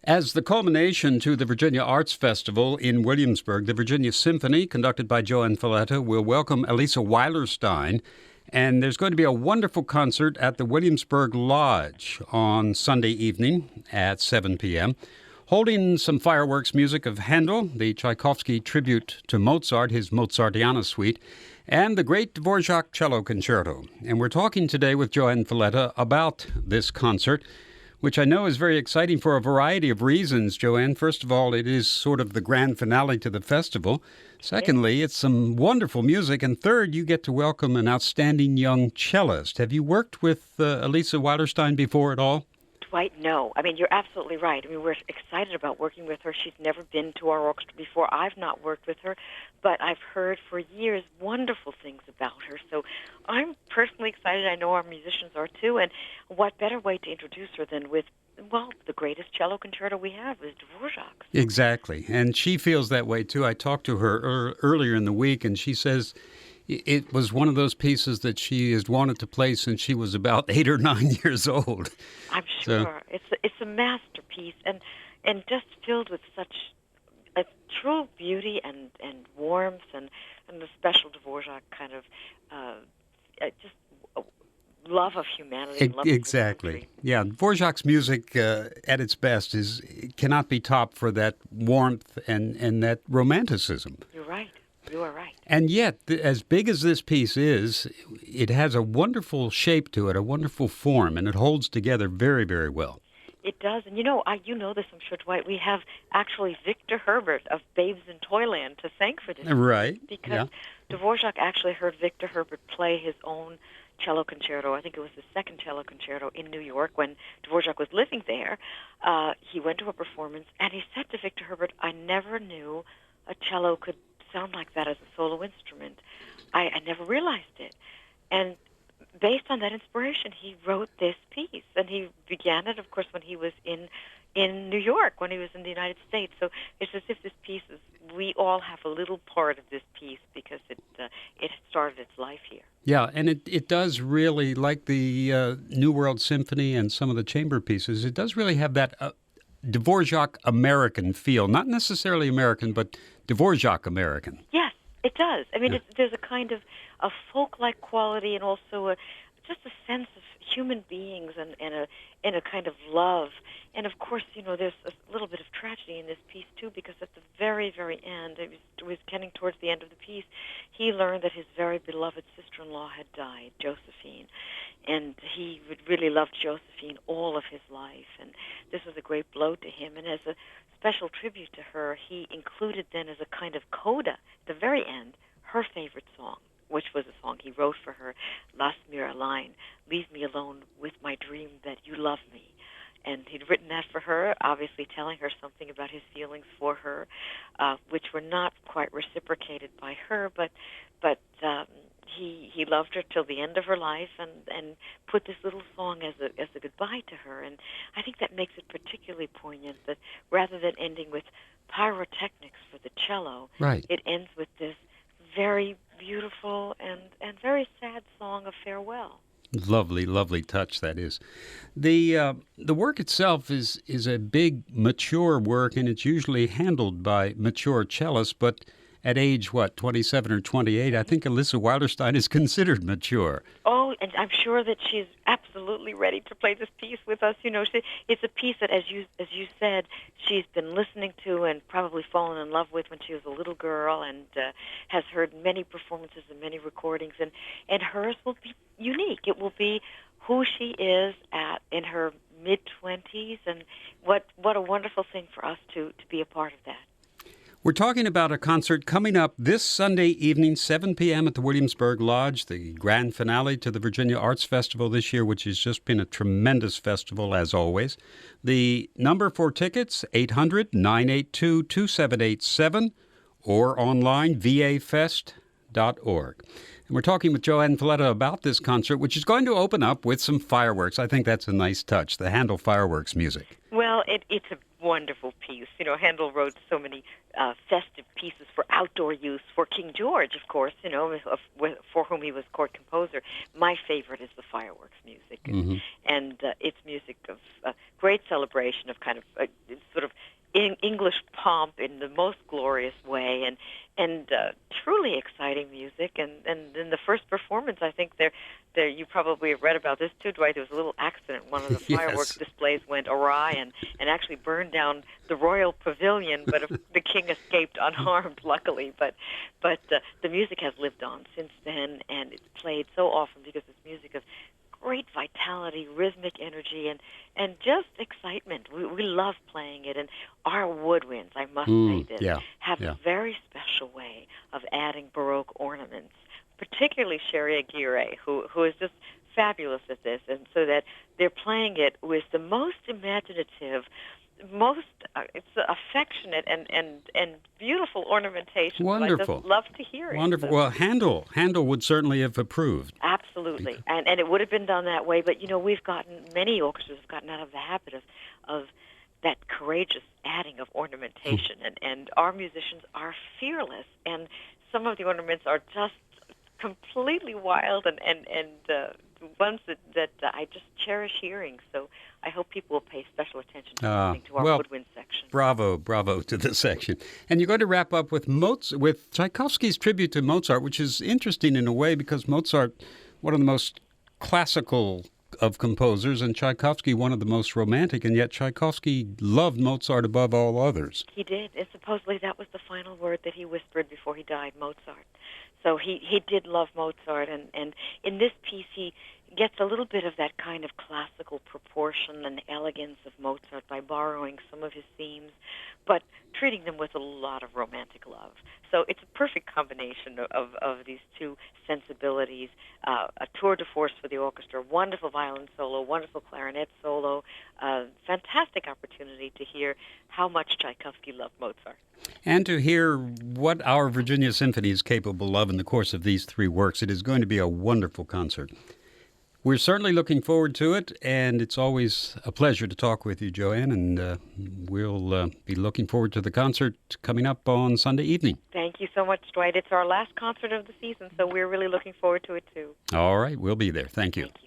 As the culmination to the Virginia Arts Festival in Williamsburg, the Virginia Symphony, conducted by Joann Falletta, will welcome Alisa Weilerstein. And there's going to be a wonderful concert at the Williamsburg Lodge on Sunday evening at 7 p.m., holding some fireworks music of Handel, the Tchaikovsky tribute to Mozart, his Mozartiana suite, and the great Dvorak Cello Concerto. And we're talking today with Joann Falletta about this concert, which I know is very exciting for a variety of reasons, Joann. First of all, it is sort of the grand finale to the festival. Secondly, it's some wonderful music. And third, you get to welcome an outstanding young cellist. Have you worked with Alisa Weilerstein before at all? Dwight, no. I mean, you're absolutely right. I mean, we're excited about working with her. She's never been to our orchestra before. I've not worked with her, but I've heard for years wonderful things about her. So I'm personally excited. I know our musicians are too. And what better way to introduce her than with, well, the greatest cello concerto we have is Dvorak's. Exactly. And she feels that way too. I talked to her earlier in the week, and she says it was one of those pieces that she has wanted to play since she was about 8 or 9 years old. I'm sure. It's a masterpiece and just filled with such a true beauty and warmth and the special Dvorak kind of just love of humanity. Love exactly. Of yeah, Dvorak's music at its best cannot be topped for that warmth and that romanticism. You're right. You are right. And yet, as big as this piece is, it has a wonderful shape to it, a wonderful form, and it holds together very, very well. It does. And you know this, I'm sure, Dwight. We have actually Victor Herbert of Babes in Toyland to thank for this. Right. Because Dvorak actually heard Victor Herbert play his own cello concerto. I think it was the second cello concerto in New York when Dvorak was living there. He went to a performance, and he said to Victor Herbert, I never knew a cello could sound like that as a solo instrument. I never realized it. And based on that inspiration, he wrote this piece. And he began it, of course, when he was in New York, when he was in the United States. So it's as if this piece is, we all have a little part of this piece because it started its life here. Yeah, and it does really, like the New World Symphony and some of the chamber pieces, it does really have that Dvorak American feel. Not necessarily American, but Dvorak American. Yes, it does. I mean, there's a kind of a folk-like quality and also just a sense of human beings and a kind of love. And, of course, there's a little bit of tragedy in this piece, too, because at the very, very end, it was getting towards the end of the piece, he learned that his very beloved sister-in-law had died, Josephine. And he would really loved Josephine all of his life. And this was a great blow to him. And as a special tribute to her, he included then as a kind of coda, at the very end, her favorite song, which was a song he wrote for her, Lass mir allein, Leave Me Alone with My Dream That You Love Me. And he'd written that for her, obviously telling her something about his feelings for her, which were not quite reciprocated by her, but he loved her till the end of her life and put this little song as a goodbye to her. And I think that makes it particularly poignant that rather than ending with pyrotechnics for the cello, right, it ends with this very beautiful and very sad song of farewell. Lovely, lovely touch, that is. The work itself is a big, mature work, and it's usually handled by mature cellists, but at age, 27 or 28, I think Alisa Weilerstein is considered mature. Oh, and I'm sure that she's absolutely ready to play this piece with us. It's a piece that, as you said, she's been listening to and probably fallen in love with when she was a little girl and has heard many performances and many recordings. And hers will be unique. It will be who she is in her mid-20s, and what a wonderful thing for us to be a part of that. We're talking about a concert coming up this Sunday evening, 7 p.m. at the Williamsburg Lodge, the grand finale to the Virginia Arts Festival this year, which has just been a tremendous festival, as always. The number for tickets, 800-982-2787, or online, vafest.org. And we're talking with Joann Falletta about this concert, which is going to open up with some fireworks. I think that's a nice touch, the Handel fireworks music. Well, it's a wonderful piece. Handel wrote so many festive pieces for outdoor use for King George, of course, for whom he was court composer. My favorite is the fireworks music, and it's music of great celebration, of kind of sort English pomp in the most glorious way, and truly exciting music. And in the first performance, I think there you probably have read about this too, Dwight. There was a little accident. One of the fireworks displays went awry and actually burned down the royal pavilion, but the king escaped unharmed, luckily. But the music has lived on since then, and it's played so often because it's music of great vitality, rhythmic energy, and just excitement. We love playing it, and our woodwinds, I must say this, have a very special way of adding Baroque ornaments, particularly Sherry Aguirre, who is just fabulous at this, and so that they're playing it with the most imaginative, most it's affectionate and beautiful ornamentation. Wonderful. I just love to hear it. Wonderful. Well, Handel would certainly have approved. Absolutely, and it would have been done that way. But many orchestras have gotten out of the habit of that courageous adding of ornamentation, and our musicians are fearless, and some of the ornaments are just completely wild and ones that I just cherish hearing. So I hope people will pay special attention to listening to our woodwind section. Bravo to the section. And you're going to wrap up with Tchaikovsky's tribute to Mozart, which is interesting in a way because Mozart, one of the most classical of composers, and Tchaikovsky, one of the most romantic, and yet Tchaikovsky loved Mozart above all others. He did, and supposedly that was the final word that he whispered before he died, Mozart. So he did love Mozart, and in this piece he gets a little bit of that kind of classical proportion and elegance of Mozart by borrowing some of his themes, but treating them with a lot of romantic love. So it's a perfect combination of these two sensibilities, a tour de force for the orchestra, wonderful violin solo, wonderful clarinet solo, fantastic opportunity to hear how much Tchaikovsky loved Mozart. And to hear what our Virginia Symphony is capable of in the course of these three works. It is going to be a wonderful concert. We're certainly looking forward to it, and it's always a pleasure to talk with you, Joann, and we'll be looking forward to the concert coming up on Sunday evening. Thank you so much, Dwight. It's our last concert of the season, so we're really looking forward to it, too. All right, we'll be there. Thank you. Thank you.